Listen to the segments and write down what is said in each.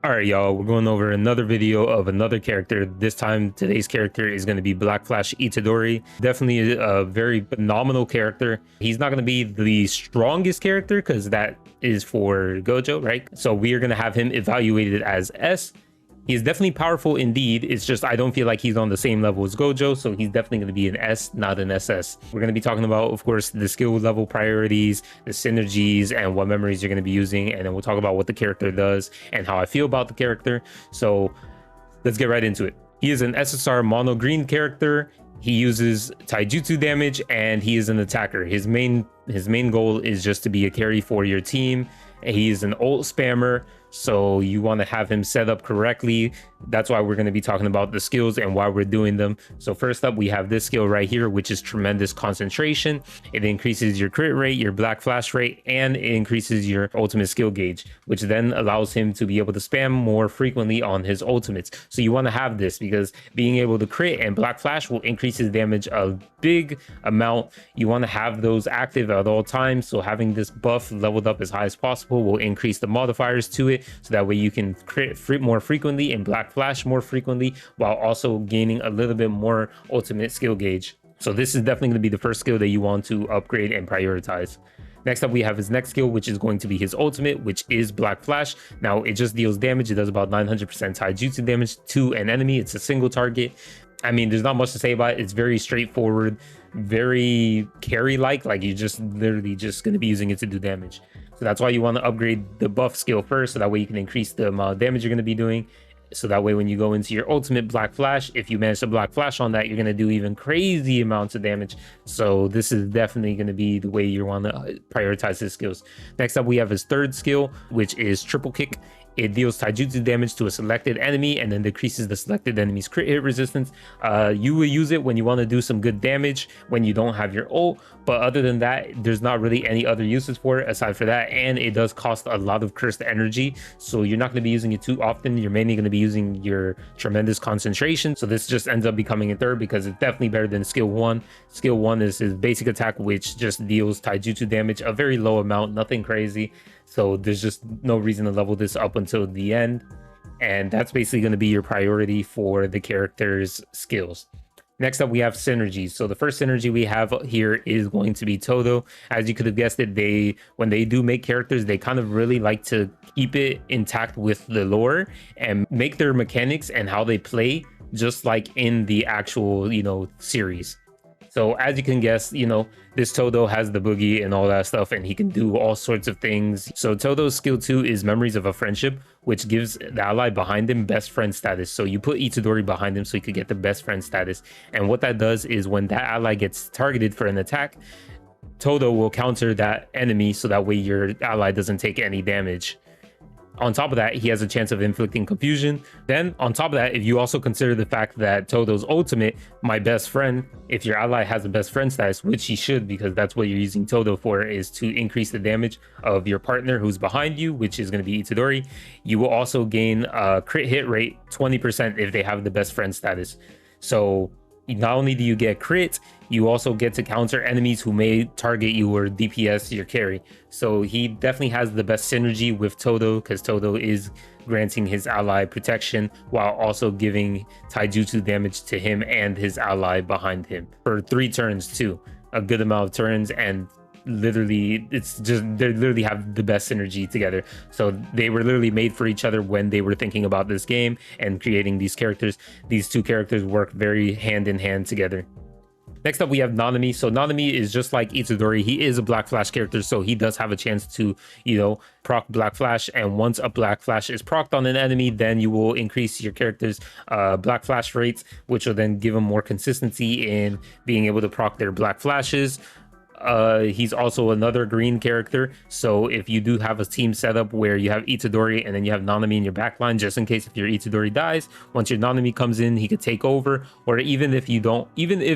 All right, y'all, we're going over another video of another character. This time, today's character is going to be Black Flash Itadori. Definitely a very phenomenal character. He's not going to be the strongest character because that is for Gojo, right? So we are going to have him evaluated as S. He's definitely powerful indeed. It's just I don't feel like he's on the same level as Gojo, so he's definitely going to be an S, not an SS. We're going to be talking about, of course, the skill level priorities, the synergies, and what memories you're going to be using, and then we'll talk about what the character does and how I feel about the character. So let's get right into it. He is an SSR mono green character. He uses taijutsu damage, and he is an attacker. His main goal is just to be a carry for your team. He is an ult spammer, so you want to have him set up correctly. That's why we're going to be talking about the skills and why we're doing them. So first up, we have this skill right here, which is tremendous concentration. It increases your crit rate, your black flash rate, and it increases your ultimate skill gauge, which then allows him to be able to spam more frequently on his ultimates. So you want to have this because being able to crit and black flash will increase his damage a big amount. You want to have those active at all times. So having this buff leveled up as high as possible will increase the modifiers to it. So that way you can crit more frequently and black flash more frequently while also gaining a little bit more ultimate skill gauge. So this is definitely going to be the first skill that you want to upgrade and prioritize. Next up, we have his next skill, which is going to be his ultimate, which is Black Flash. Now, it just deals damage. It does about 900% taijutsu damage to an enemy. It's a single target. I mean, there's not much to say about it. It's very straightforward, very carry-like. Like, you're just literally just going to be using it to do damage. So that's why you want to upgrade the buff skill first, so that way you can increase the amount of damage you're going to be doing. So that way when you go into your ultimate Black Flash, if you manage to Black Flash on that, you're going to do even crazy amounts of damage. So this is definitely going to be the way you want to prioritize his skills. Next up, we have his third skill, which is Triple Kick. It deals taijutsu damage to a selected enemy and then decreases the selected enemy's crit hit resistance. You will use it when you want to do some good damage when you don't have your ult, but other than that, there's not really any other uses for it aside for that, and it does cost a lot of cursed energy, so you're not going to be using it too often. You're mainly going to be using your tremendous concentration, so this just ends up becoming a third because it's definitely better than skill 1. Skill 1 is his basic attack, which just deals taijutsu damage, a very low amount, nothing crazy. So there's just no reason to level this up until the end. And that's basically going to be your priority for the character's skills. Next up, we have synergies. So the first synergy we have here is going to be Todo. As you could have guessed it, when they do make characters, they kind of really like to keep it intact with the lore and make their mechanics and how they play just like in the actual, series. So as you can guess, this Todo has the boogie and all that stuff, and he can do all sorts of things. So Todo's skill 2 is Memories of a Friendship, which gives the ally behind him best friend status. So you put Itadori behind him so he could get the best friend status. And what that does is when that ally gets targeted for an attack, Todo will counter that enemy so that way your ally doesn't take any damage. On top of that, he has a chance of inflicting confusion. Then on top of that, if you also consider the fact that Todo's ultimate, my best friend, if your ally has a best friend status, which he should because that's what you're using Todo for, is to increase the damage of your partner who's behind you, which is going to be Itadori. You will also gain a crit hit rate 20% if they have the best friend status. So not only do you get crit, you also get to counter enemies who may target you or DPS your carry. So he definitely has the best synergy with Todo because Todo is granting his ally protection while also giving taijutsu damage to him and his ally behind him for 3 turns too. A good amount of turns, and literally they literally have the best synergy together. So they were literally made for each other when they were thinking about this game and creating these characters. These two characters work very hand in hand together. Next up, we have Nanami. So Nanami is just like Itadori. He is a Black Flash character, so he does have a chance to, proc Black Flash. And once a Black Flash is procced on an enemy, then you will increase your character's Black Flash rates, which will then give them more consistency in being able to proc their Black Flashes. He's also another green character, so if you do have a team setup where you have Itadori and then you have Nanami in your backline, just in case if your Itadori dies, once your Nanami comes in, he could take over. Or even if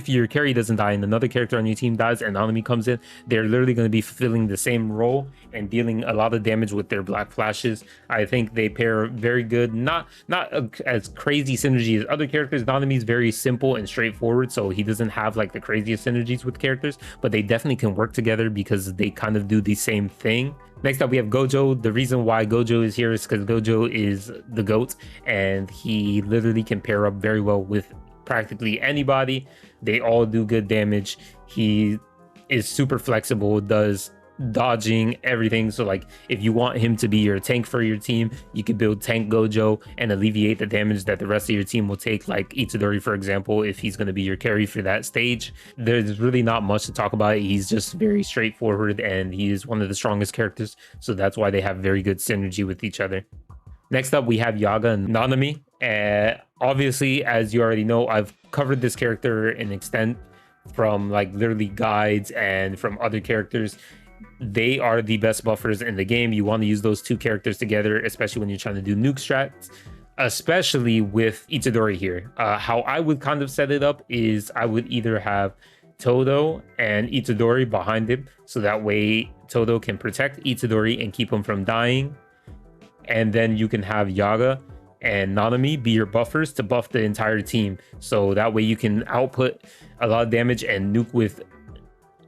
your carry doesn't die and another character on your team dies and Nanami comes in, they're literally going to be fulfilling the same role and dealing a lot of damage with their Black Flashes. I think they pair very good, not as crazy synergy as other characters. Nanami is very simple and straightforward, so he doesn't have like the craziest synergies with characters, but they definitely definitely can work together because they kind of do the same thing. Next up, we have Gojo. The reason why Gojo is here is because Gojo is the GOAT, and he literally can pair up very well with practically anybody. They all do good damage. He is super flexible, does dodging, everything. So like if you want him to be your tank for your team, you could build tank Gojo and alleviate the damage that the rest of your team will take, like Itadori, for example, if he's going to be your carry for that stage. There's really not much to talk about. He's just very straightforward, and he is one of the strongest characters, so that's why they have very good synergy with each other. Next up, we have Yaga and Nanami. Obviously, as you already know, I've covered this character in extent from like literally guides and from other characters. They are the best buffers in the game. You want to use those two characters together, especially when you're trying to do nuke strats, especially with Itadori here. How I would kind of set it up is I would either have Todo and Itadori behind him, so that way Todo can protect Itadori and keep him from dying. And then you can have Yaga and Nanami be your buffers to buff the entire team. So that way you can output a lot of damage and nuke with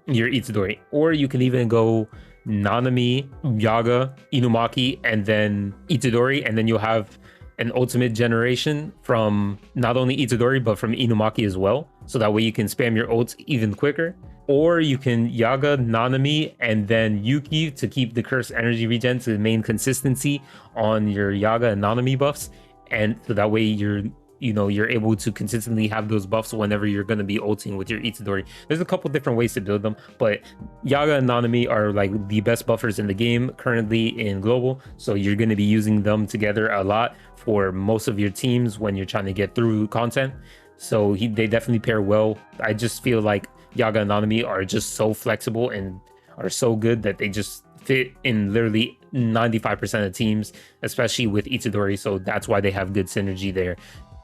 your Itadori. Or you can even go Nanami, Yaga, Inumaki, and then Itadori, and then you'll have an ultimate generation from not only Itadori but from Inumaki as well. So that way you can spam your ults even quicker. Or you can Yaga, Nanami, and then Yuki to keep the cursed energy regen to maintain consistency on your Yaga and Nanami buffs. And so that way you're able to consistently have those buffs whenever you're going to be ulting with your Itadori. There's a couple different ways to build them, but Yaga and Nanami are like the best buffers in the game currently in global. So you're going to be using them together a lot for most of your teams when you're trying to get through content. So they definitely pair well. I just feel like Yaga and Nanami are just so flexible and are so good that they just fit in literally 95% of teams, especially with Itadori. So that's why they have good synergy there.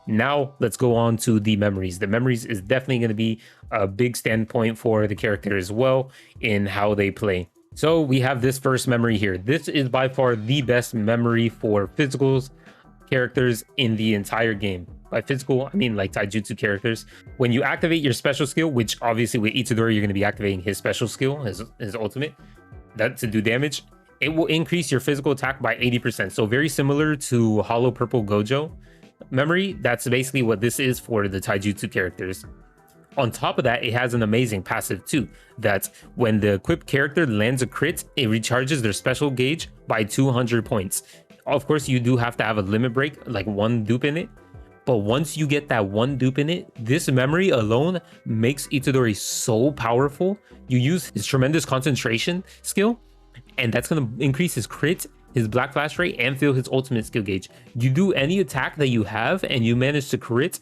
Now let's go on to the memories. The memories is definitely going to be a big standpoint for the character as well in how they play. So we have this first memory here. This is by far the best memory for physicals characters in the entire game. By physical, I mean like taijutsu characters. When you activate your special skill, which obviously with Itadori, you're going to be activating his special skill, his ultimate, that to do damage, it will increase your physical attack by 80%. So very similar to Hollow Purple Gojo memory. That's basically what this is for the taijutsu characters. On top of that, it has an amazing passive too, that when the equipped character lands a crit, it recharges their special gauge by 200 points. Of course, you do have to have a limit break, like one dupe in it. But once you get that one dupe in it, this memory alone makes Itadori so powerful. You use his tremendous concentration skill, and that's going to increase his crit, his black flash rate, and fill his ultimate skill gauge. You do any attack that you have and you manage to crit,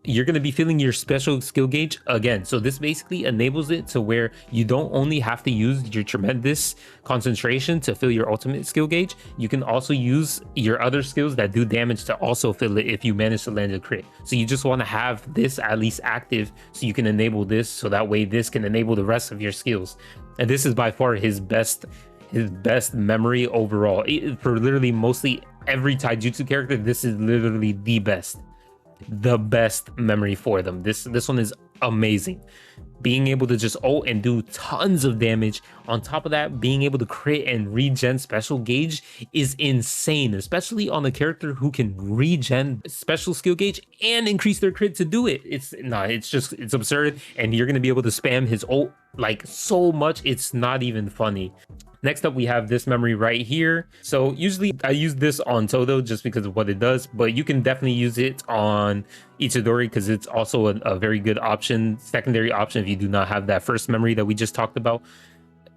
you're going to be filling your special skill gauge again. So this basically enables it to where you don't only have to use your tremendous concentration to fill your ultimate skill gauge. You can also use your other skills that do damage to also fill it if you manage to land a crit. So you just want to have this at least active so you can enable this, so that way this can enable the rest of your skills. And this is by far his best memory overall. For literally mostly every taijutsu character, this is literally the best memory for them. This one is amazing. Being able to just ult and do tons of damage. On top of that, being able to crit and regen special gauge is insane, especially on a character who can regen special skill gauge and increase their crit to do it. It's absurd, and you're going to be able to spam his ult like so much, it's not even funny. Next up, we have this memory right here. So usually I use this on Todo just because of what it does, but you can definitely use it on Itadori because it's also a very good option, secondary option if you do not have that first memory that we just talked about.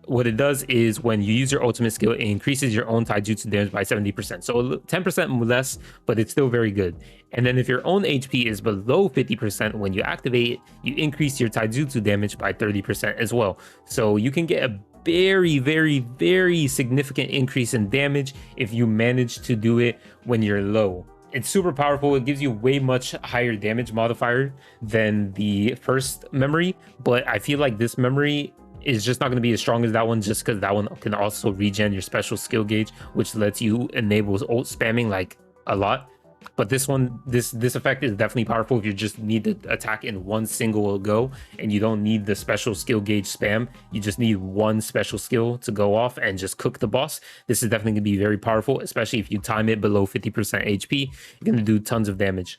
What it does is when you use your ultimate skill, it increases your own taijutsu damage by 70%. So 10% less, but it's still very good. And then if your own HP is below 50%, when you activate it, you increase your taijutsu damage by 30% as well. So you can get a very, very, very significant increase in damage if you manage to do it when you're low. It's super powerful. It gives you way much higher damage modifier than the first memory, but I feel like this memory is just not going to be as strong as that one, just because that one can also regen your special skill gauge, which lets you enable ult spamming like a lot. But this one, this effect is definitely powerful if you just need to attack in one single go and you don't need the special skill gauge spam. You just need one special skill to go off and just cook the boss. This is definitely going to be very powerful, especially if you time it below 50% HP. You're going to do tons of damage.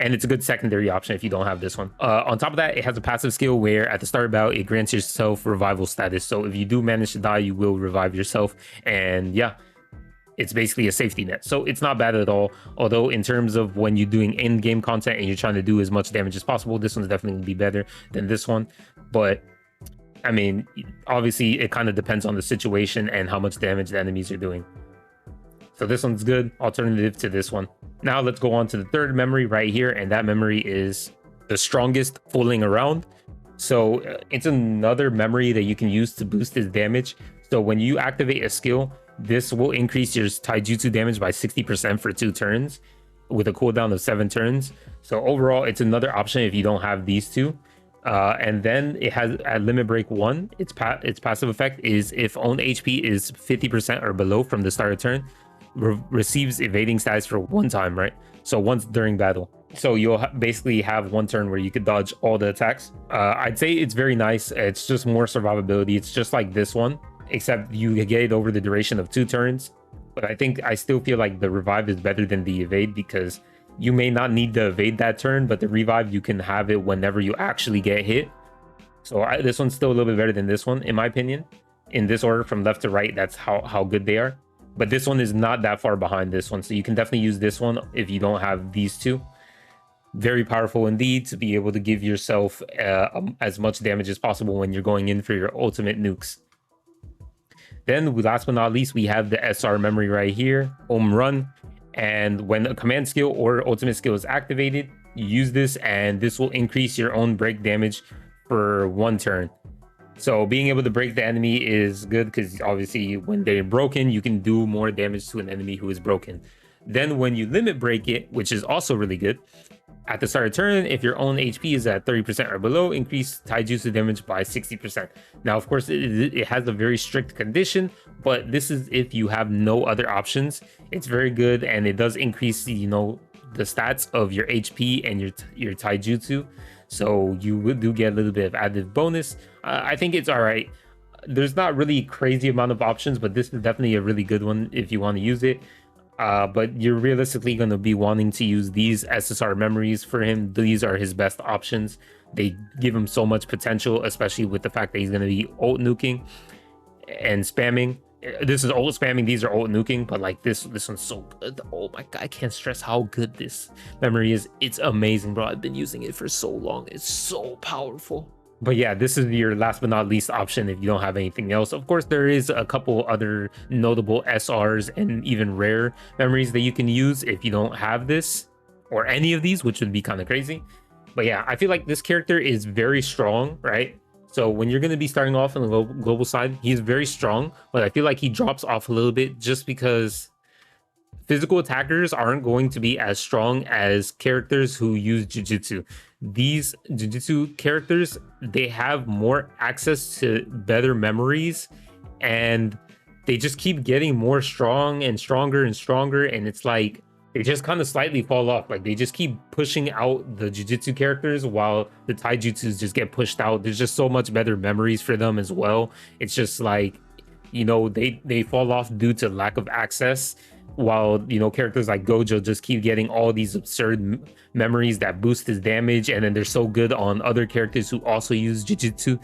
And it's a good secondary option if you don't have this one. On top of that, it has a passive skill where at the start of battle, it grants yourself revival status. So if you do manage to die, you will revive yourself. And yeah, it's basically a safety net. So it's not bad at all. Although in terms of when you're doing in-game content and you're trying to do as much damage as possible, this one's definitely gonna be better than this one. But I mean, obviously it kind of depends on the situation and how much damage the enemies are doing. So this one's good alternative to this one. Now let's go on to the third memory right here. And that memory is the strongest fooling around. So it's another memory that you can use to boost his damage. So when you activate a skill, this will increase your taijutsu damage by 60% for 2 turns with a cooldown of 7 turns. So overall, it's another option if you don't have these two. And then it has at limit break 1, its passive effect is if own HP is 50% or below from the start of turn, receives evading status for 1 time, right? So once during battle. So you'll basically have 1 turn where you could dodge all the attacks. I'd say it's very nice. It's just more survivability. It's just like this one, except you get it over the duration of 2 turns. But I still feel like the revive is better than the evade, because you may not need to evade that turn, but the revive, you can have it whenever you actually get hit. So this one's still a little bit better than this one, in my opinion. In this order from left to right, that's how good they are. But this one is not that far behind this one. So you can definitely use this one if you don't have these two. Very powerful indeed to be able to give yourself as much damage as possible when you're going in for your ultimate nukes. Then last but not least, we have the SR memory right here, Home Run. And when a command skill or ultimate skill is activated, you use this and this will increase your own break damage for 1 turn. So being able to break the enemy is good because obviously when they're broken, you can do more damage to an enemy who is broken. Then when you limit break it, which is also really good, at the start of turn, if your own HP is at 30% or below, increase taijutsu damage by 60%. Now, of course, it has a very strict condition, but this is if you have no other options. It's very good, and it does increase, you know, the stats of your HP and your taijutsu. So you do get a little bit of added bonus. I think it's all right. There's not really crazy amount of options, but this is definitely a really good one if you want to use it. But you're realistically going to be wanting to use these SSR memories for him. These are his best options. They give him so much potential, especially with the fact that he's going to be ult nuking and spamming. This is ult spamming, these are ult nuking, but like this one's so good. Oh my god, I can't stress how good this memory is. It's amazing, bro. I've been using it for so long. It's so powerful. But yeah, this is your last but not least option if you don't have anything else. Of course, there is a couple other notable SRs and even rare memories that you can use if you don't have this or any of these, which would be kind of crazy. But yeah, I feel like this character is very strong, right? So when you're going to be starting off on the global side, he's very strong, but I feel like he drops off a little bit just because physical attackers aren't going to be as strong as characters who use jujutsu. These jujutsu characters, they have more access to better memories, and they just keep getting more strong and stronger and stronger, and it's like they just kind of slightly fall off. Like they just keep pushing out the jujutsu characters while the taijutsus just get pushed out. There's just so much better memories for them as well. It's just like, you know, they fall off due to lack of access, while, you know, characters like Gojo just keep getting all these absurd memories that boost his damage, and then they're so good on other characters who also use jujutsu,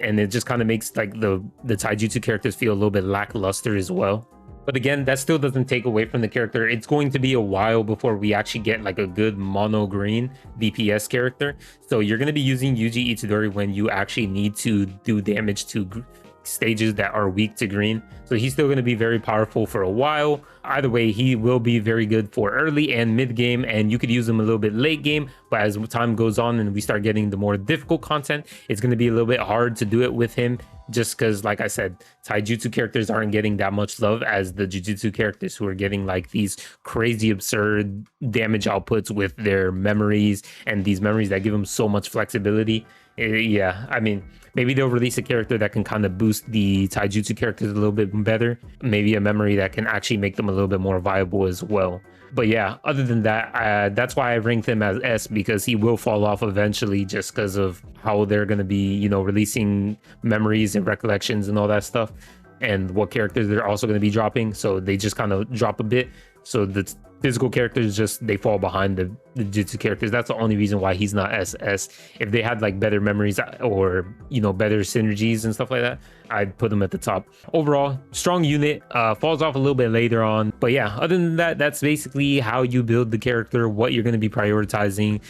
and it just kind of makes like the taijutsu characters feel a little bit lackluster as well. But again, that still doesn't take away from the character. It's going to be a while before we actually get like a good mono green DPS character. So you're going to be using Yuuji Itadori when you actually need to do damage to stages that are weak to green. So he's still going to be very powerful for a while. Either way, he will be very good for early and mid game, and you could use him a little bit late game. But as time goes on and we start getting the more difficult content, it's going to be a little bit hard to do it with him, just because, like I said, taijutsu characters aren't getting that much love as the jujutsu characters, who are getting like these crazy absurd damage outputs with their memories, and these memories that give them so much flexibility. Yeah, I mean, maybe they'll release a character that can kind of boost the taijutsu characters a little bit better. Maybe a memory that can actually make them a little bit more viable as well. But yeah, other than that, that's why I ranked him as S, because he will fall off eventually just because of how they're going to be, you know, releasing memories and recollections and all that stuff, and what characters they're also going to be dropping. So they just kind of drop a bit. So the physical characters just, they fall behind the jutsu characters. That's the only reason why he's not SS. If they had like better memories or, you know, better synergies and stuff like that, I'd put him at the top. Overall, strong unit. Falls off a little bit later on, but yeah, other than that, that's basically how you build the character, what you're going to be prioritizing,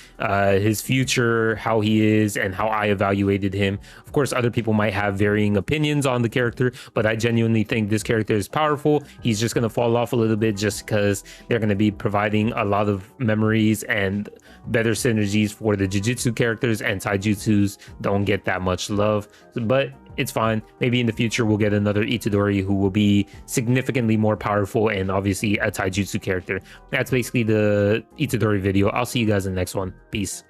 his future, how he is, and how I evaluated him. Of course, other people might have varying opinions on the character, but I genuinely think this character is powerful. He's just going to fall off a little bit just because they're going to be providing a lot of memories and better synergies for the Jujutsu characters, and Taijutsus don't get that much love, but it's fine. Maybe in the future we'll get another Itadori who will be significantly more powerful and obviously a Taijutsu character. That's basically the Itadori video. I'll see you guys in the next one. Peace.